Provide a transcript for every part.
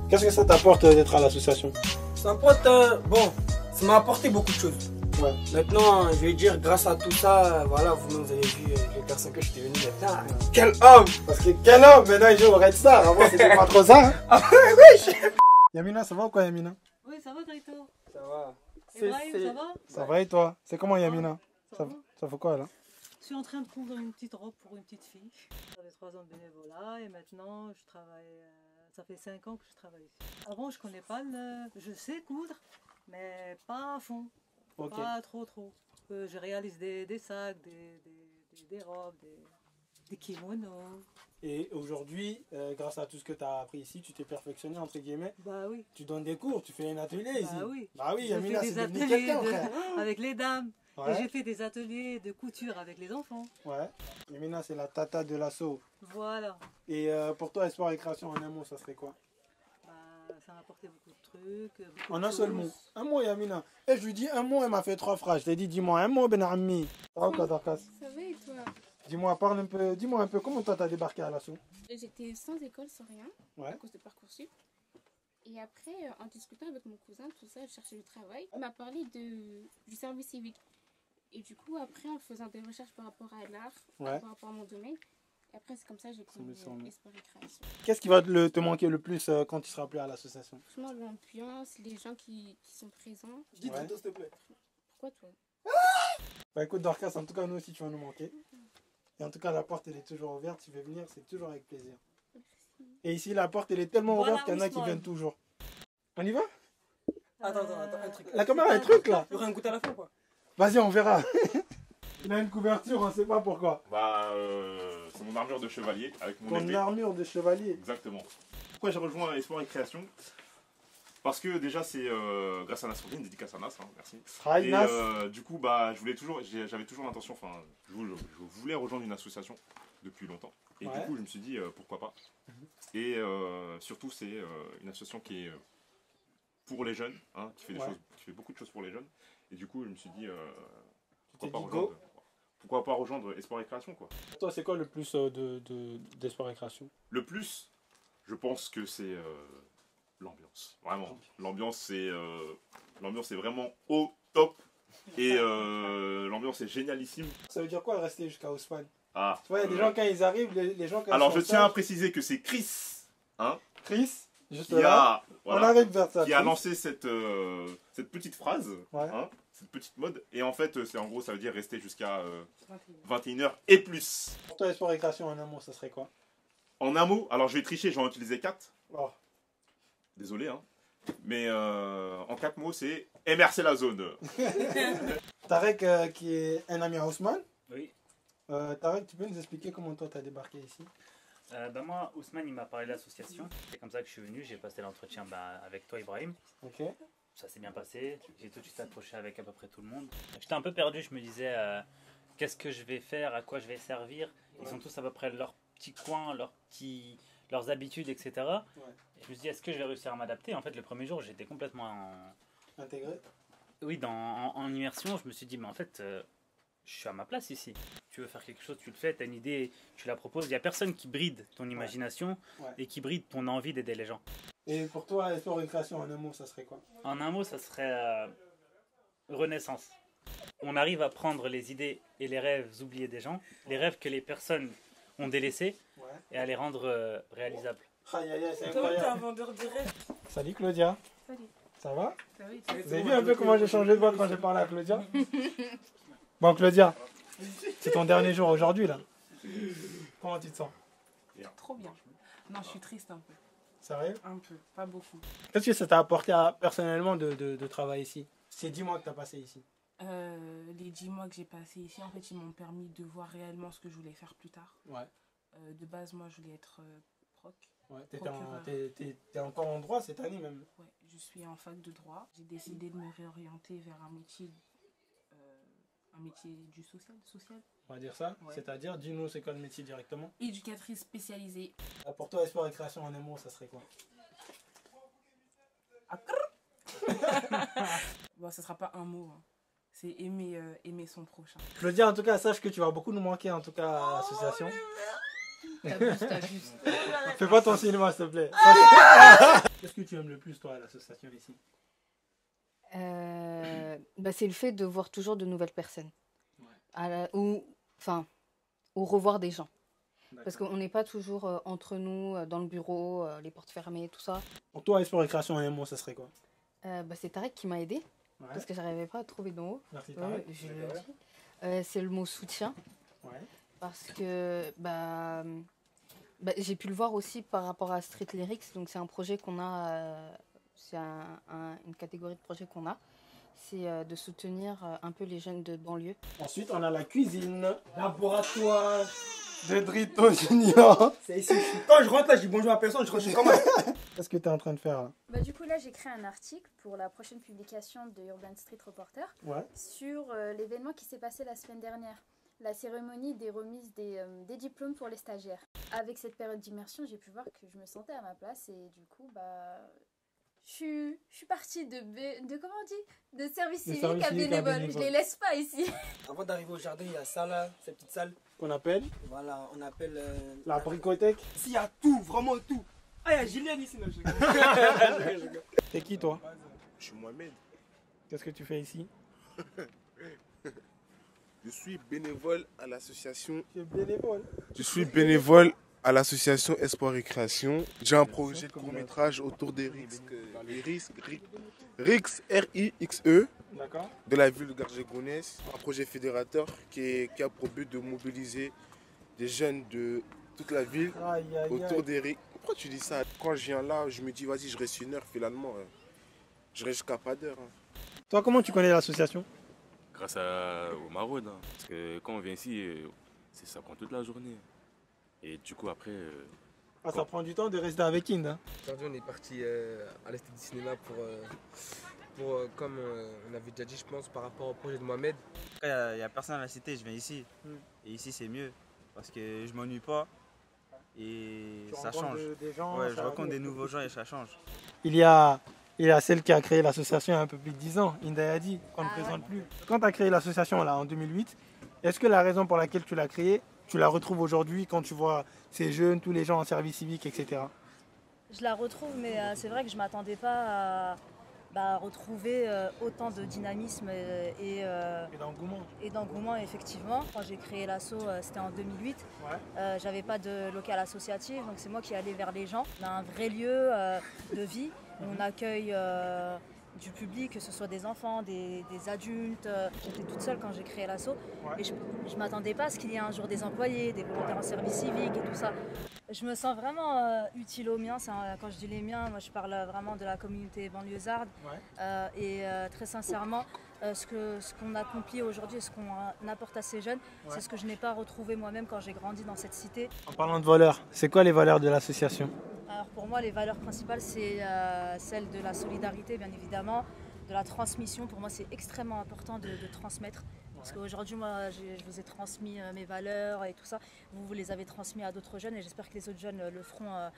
Qu'est-ce que ça t'apporte d'être à l'association? Ça m'apporte, bon, ça m'a apporté beaucoup de choses. Ouais. Maintenant, je vais dire, grâce à tout ça, voilà, vous avez vu les personnes que je suis devenu maintenant. Quel homme! Parce que quel homme maintenant il joue au Red Star, avant c'était pas trop ça. Hein. Ah oui, Yamina, ça va ou quoi Yamina? Oui, ça va, Gaëtan. ça va. Ibrahim, ça va? Ça va et toi? C'est comment Yamina? Ça va. Ça fait quoi là? Je suis en train de prendre une petite robe pour une petite fille. J'avais 3 ans de bénévolat et maintenant je travaille. Ça fait 5 ans que je travaille ici. Avant, je connais pas je sais coudre, mais pas à fond. Ok. Pas trop. Je réalise des sacs, des robes, des kimonos. Et aujourd'hui, grâce à tout ce que tu as appris ici, tu t'es perfectionné entre guillemets. Bah oui. Tu donnes des cours, tu fais un atelier ici. Bah oui. Bah oui, Je Yamina, fais c'est des devenu ateliers quelqu'un frère. avec les dames. Ouais. Et j'ai fait des ateliers de couture avec les enfants. Ouais. Yamina, c'est la tata de l'assaut. Voilà. Et pour toi, sport et création en un mot, ça serait quoi? Bah, ça m'a apporté beaucoup de trucs. Beaucoup En de un seul choses. mot. Un mot, Yamina. Et je lui dis un mot, elle m'a fait 3 phrases. Je t'ai dit, dis-moi un mot, Ben Ammi. Ça va ou quoi, Dorcas? Ça va et toi? Dis-moi, parle un peu. Dis-moi un peu, comment toi t'as débarqué à l'assaut? J'étais sans école, sans rien, Ouais. à cause de Parcoursup. Et après, en discutant avec mon cousin, tout ça, je cherchais du travail. Il m'a parlé du service civique. Et du coup, après, en faisant des recherches par rapport à l'art, Ouais. par rapport à mon domaine, et après, c'est comme ça que j'ai connu semble. Espoir et Création. Qu'est-ce qui va te manquer le plus quand tu seras plus à l'association? Franchement, l'ambiance, les gens qui sont présents. Dis Ouais. s'il te plaît. Pourquoi toi? Bah écoute Dorcas, en tout cas nous aussi tu vas nous manquer. Et en tout cas la porte elle est toujours ouverte, tu veux venir, c'est toujours avec plaisir. Et ici la porte elle est tellement Voilà, ouverte qu'il y en a qui Ousmane. viennent toujours. On y va? Attends, un truc. La caméra est truc là. Il y aura un goût à la fin ou quoi? Vas-y on verra. Il a une couverture, on sait pas pourquoi. Bah, c'est mon armure de chevalier avec mon Ton épée. armure de chevalier. Exactement. Pourquoi j'ai rejoint Espoir et Création? Parce que déjà c'est grâce à Nassourdine, dédicace à Nas, hein, merci. Hi, Et Nas. du coup bah j'avais toujours l'intention, enfin je voulais rejoindre une association depuis longtemps. Et Ouais. du coup je me suis dit pourquoi pas. Et surtout c'est une association qui est pour les jeunes, hein, qui fait des Ouais. choses, qui fait beaucoup de choses pour les jeunes. Et du coup je me suis dit t'es pourquoi dit pourquoi pas rejoindre Espoir et Création quoi. Pour toi c'est quoi le plus d'espoir et création? Le plus, je pense que c'est l'ambiance. Vraiment. L'ambiance c'est vraiment au top. Et l'ambiance est génialissime. Ça veut dire quoi rester jusqu'à Ousmane? Ah, Tu vois, il y a des gens quand ils arrivent, les gens quand alors ils je sont tiens à sages, préciser que c'est Chris hein, Chris, juste qui là, a, on voilà, arrive vers ça. qui a Chris. lancé cette petite phrase, Ouais. hein, cette petite mode. Et en fait, c'est en gros, ça veut dire rester jusqu'à 21h et plus. Pour toi, sport et création en un mot, ça serait quoi? En un mot, alors je vais tricher, j'en ai utilisé 4. Oh. Désolé, hein. Mais en 4 mots, c'est MRC la zone. Tarek, qui est un ami à Ousmane. Oui. Tarek, tu peux nous expliquer comment toi tu as débarqué ici? Moi, Ousmane, il m'a parlé de l'association. C'est comme ça que je suis venu. J'ai passé l'entretien avec toi, Ibrahim. Ok. Ça s'est bien passé. J'ai tout de suite accroché avec à peu près tout le monde. J'étais un peu perdu. Je me disais, qu'est-ce que je vais faire? À quoi je vais servir? Ils ont tous à peu près leur petit coin, leurs habitudes, etc. Ouais. Et je me suis dit, est-ce que je vais réussir à m'adapter? En fait, le premier jour, j'étais complètement Intégré. Oui, en immersion, je me suis dit, mais en fait, je suis à ma place ici. Tu veux faire quelque chose, tu le fais, tu as une idée, tu la proposes. Il n'y a personne qui bride ton imagination Ouais. et qui bride ton envie d'aider les gens. Et pour toi, sport et création en un mot, ça serait quoi? En un mot, ça serait renaissance. On arrive à prendre les idées et les rêves oubliés des gens, les rêves que les personnes ont délaissés, Ouais. et à les rendre réalisables. Aïe aïe aïe, c'est Toi, t'es un incroyable. vendeur de rêve. Salut Claudia. Salut. Ça va? Salut. Vous avez vu un peu comment j'ai changé de voix quand j'ai parlé à Claudia? Bon Claudia, c'est ton dernier jour aujourd'hui là. Comment tu te sens? Trop bien. Non, je suis triste un peu. Sérieux? Un peu, pas beaucoup. Qu'est-ce que ça t'a apporté personnellement de travailler ici? C'est 10 mois que tu as passé ici. Les 10 mois que j'ai passés ici, en fait, ils m'ont permis de voir réellement ce que je voulais faire plus tard. Ouais. De base, moi, je voulais être proc. Ouais, Procureur. t'es encore en droit cette année même. Ouais, je suis en fac de droit. J'ai décidé de me réorienter vers un métier du social. On va dire ça. Ouais. C'est-à-dire, dis-nous c'est quoi le métier directement. Éducatrice spécialisée. Pour toi, sport et création en un mot, ça serait quoi? Bon, ce sera pas un mot. Hein. C'est aimer son prochain. Claudia, en tout cas, sache que tu vas beaucoup nous manquer en tout cas à l'association. T'abuses. Fais pas ton cinéma s'il te plaît. Qu'est-ce que tu aimes le plus, toi, à l'association ici? C'est le fait de voir toujours de nouvelles personnes. Ouais. Ou revoir des gens. Parce D'accord. qu'on n'est pas toujours entre nous, dans le bureau, les portes fermées, tout ça. Pour toi, Sport Récréation en un mot, ça serait quoi? C'est Tarek qui m'a aidé Ouais. parce que j'arrivais pas à trouver de mots. Merci, Ouais, Tarek. je le dis. C'est le mot soutien Ouais. parce que j'ai pu le voir aussi par rapport à Street Lyrics. Donc c'est un projet qu'on a, c'est une catégorie de projet qu'on a. C'est de soutenir un peu les jeunes de banlieue. Ensuite, on a la cuisine, laboratoire de Drito Junior. C'est ici. Quand je rentre là, je dis bonjour à personne, je continue comment? Qu'est-ce que tu es en train de faire là? Du coup, là, j'ai créé un article pour la prochaine publication de Urban Street Reporter Ouais. sur l'événement qui s'est passé la semaine dernière, la cérémonie des remises des diplômes pour les stagiaires. Avec cette période d'immersion, j'ai pu voir que je me sentais à ma place et du coup, je suis partie de comment on dit, de service civique à bénévole. Je les laisse pas ici. Avant d'arriver au jardin, il y a ça là, cette petite salle. Qu'on appelle Voilà, on appelle. la bricothèque. Ici, il y a tout, vraiment tout. Ah, il y a Julien ici. Non, je rigole. T'es qui toi? Je suis Mohamed. Qu'est-ce que tu fais ici? Je suis bénévole à l'association. Tu es bénévole. Je suis bénévole à l'association Espoir et Création. J'ai un projet de court-métrage autour des RIXE, R-I-X-E, D'accord. de la ville de Garges-Gonesse. Un projet fédérateur qui a pour but de mobiliser des jeunes de toute la ville Aïe, aïe, autour aïe. des RIXE. Pourquoi tu dis ça? Quand je viens là, je me dis, vas-y, je reste une heure finalement. Je reste jusqu'à pas d'heure. Toi, comment tu connais l'association? Grâce au maraude. Parce que quand on vient ici, ça prend toute la journée. Et du coup, après. Ça prend du temps de rester avec Inde. Aujourd'hui, on est parti à l'Est du cinéma comme on avait déjà dit, je pense, par rapport au projet de Mohamed. Quand il n'y a personne à la cité, je viens ici. Et ici, c'est mieux. Parce que je m'ennuie pas. Et ça change. Des gens, ouais, je rencontre des nouveaux gens et ça change. Il y a celle qui a créé l'association il y a un peu plus de 10 ans, Inda Yadi, qu'on ne présente plus. Quand tu as créé l'association là en 2008, est-ce que la raison pour laquelle tu l'as créée, tu la retrouves aujourd'hui quand tu vois ces jeunes, tous les gens en service civique, etc. Je la retrouve, mais c'est vrai que je ne m'attendais pas à retrouver autant de dynamisme et d'engouement, effectivement. Quand j'ai créé l'asso, c'était en 2008. Ouais. J'avais pas de local associatif, donc c'est moi qui allais vers les gens. On a un vrai lieu de vie où on accueille du public, que ce soit des enfants, des adultes. J'étais toute seule quand j'ai créé l'asso. Ouais. Et je ne m'attendais pas à ce qu'il y ait un jour des employés, des volontaires en service civique et tout ça. Je me sens vraiment utile aux miens. Quand je dis les miens, moi je parle vraiment de la communauté banlieusarde. Ouais. Très sincèrement, ce qu'on accomplit aujourd'hui, ce qu'on apporte à ces jeunes, ouais, c'est ce que je n'ai pas retrouvé moi-même quand j'ai grandi dans cette cité. En parlant de valeurs, c'est quoi les valeurs de l'association? Alors pour moi, les valeurs principales, c'est celle de la solidarité, bien évidemment, de la transmission. Pour moi, c'est extrêmement important de transmettre. Parce qu'aujourd'hui, moi, je vous ai transmis mes valeurs et tout ça. Vous les avez transmis à d'autres jeunes et j'espère que les autres jeunes le feront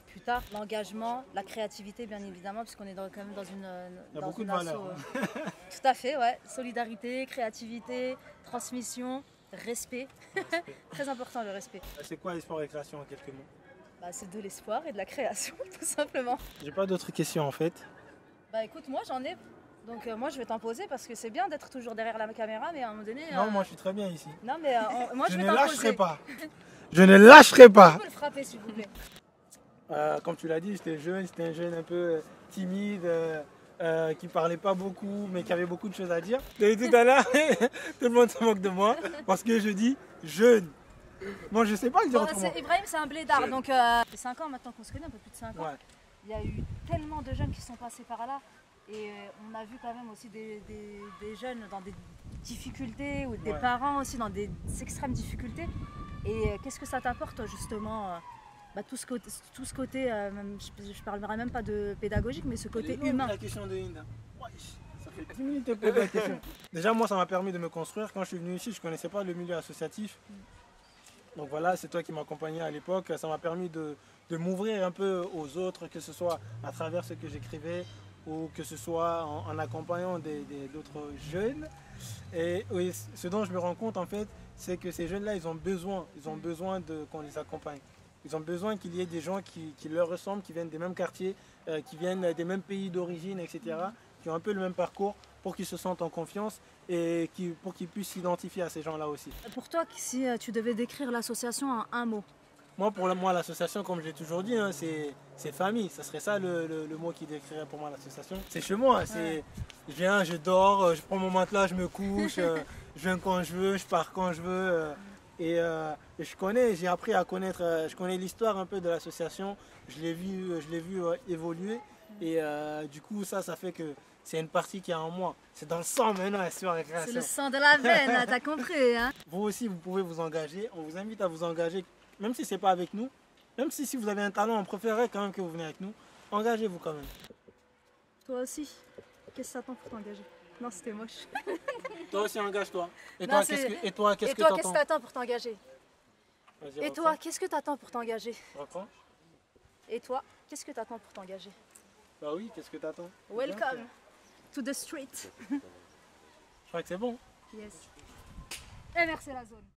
plus tard. L'engagement, la créativité, bien évidemment, puisqu'on est quand même dans une asso. Tout à fait, ouais. Solidarité, créativité, transmission, respect. Très important, le respect. C'est quoi Espoir et Création en quelques mots? C'est de l'espoir et de la création, tout simplement. J'ai pas d'autres questions en fait. Écoute, moi j'en ai. Donc moi je vais t'en poser parce que c'est bien d'être toujours derrière la caméra, mais à un moment donné... Non, moi je suis très bien ici. Non, mais moi je vais ne t'en poser. lâcherai pas. Je ne lâcherai pas. Tu peux le frapper s'il vous plaît. Comme tu l'as dit, c'était un jeune un peu timide, qui parlait pas beaucoup, mais qui avait beaucoup de choses à dire. Et tout à l'heure, tout le monde se moque de moi parce que je dis jeune. Moi je sais pas le dire autrement. Ibrahim c'est un blédard, donc ça fait 5 ans maintenant qu'on se connaît, un peu plus de 5 ans. Ouais. Il y a eu tellement de jeunes qui sont passés par là. Et on a vu quand même aussi des jeunes dans des difficultés ou des parents aussi dans des extrêmes difficultés. Et qu'est-ce que ça t'apporte justement tout ce côté, je parlerai même pas de pédagogique, mais ce côté humain. La question de Inda. Ça fait 10 minutes de poser la question. Déjà moi ça m'a permis de me construire. Quand je suis venu ici, je ne connaissais pas le milieu associatif. Donc voilà, c'est toi qui m'accompagnais à l'époque. Ça m'a permis de m'ouvrir un peu aux autres, que ce soit à travers ce que j'écrivais, ou que ce soit en accompagnant d'autres jeunes. Et oui, ce dont je me rends compte en fait, c'est que ces jeunes-là, ils ont besoin qu'on les accompagne. Ils ont besoin qu'il y ait des gens qui leur ressemblent, qui viennent des mêmes quartiers, qui viennent des mêmes pays d'origine, etc., qui ont un peu le même parcours pour qu'ils se sentent en confiance et pour qu'ils puissent s'identifier à ces gens-là aussi. Pour toi, si tu devais décrire l'association en un mot? Pour moi, l'association, comme je l'ai toujours dit, hein, c'est famille. Ça serait ça le mot qui décrirait pour moi l'association. C'est chez moi. Je viens, je dors, je prends mon matelas, je me couche, je viens quand je veux, je pars quand je veux. Et j'ai appris à connaître, je connais l'histoire un peu de l'association. Je l'ai vu évoluer. Et du coup, ça fait que c'est une partie qui est en moi. C'est dans le sang maintenant, la récréation. C'est le sang de la veine, t'as compris, hein? Vous aussi, vous pouvez vous engager. On vous invite à vous engager. Même si ce n'est pas avec nous, même si vous avez un talent, on préférerait quand même que vous venez avec nous, engagez-vous quand même. Toi aussi, qu'est-ce que ça t'attend pour t'engager? Non, c'était moche. Toi aussi, engage-toi. Et Non, toi, qu'est-ce que t'attends pour t'engager? Et toi, qu'est-ce que t'attends pour t'engager? Reprends. Et toi, qu'est-ce que t'attends pour t'engager? Bah oui, qu'est-ce que t'attends? Welcome to the street. Je crois que c'est bon. Yes. Et merci la zone.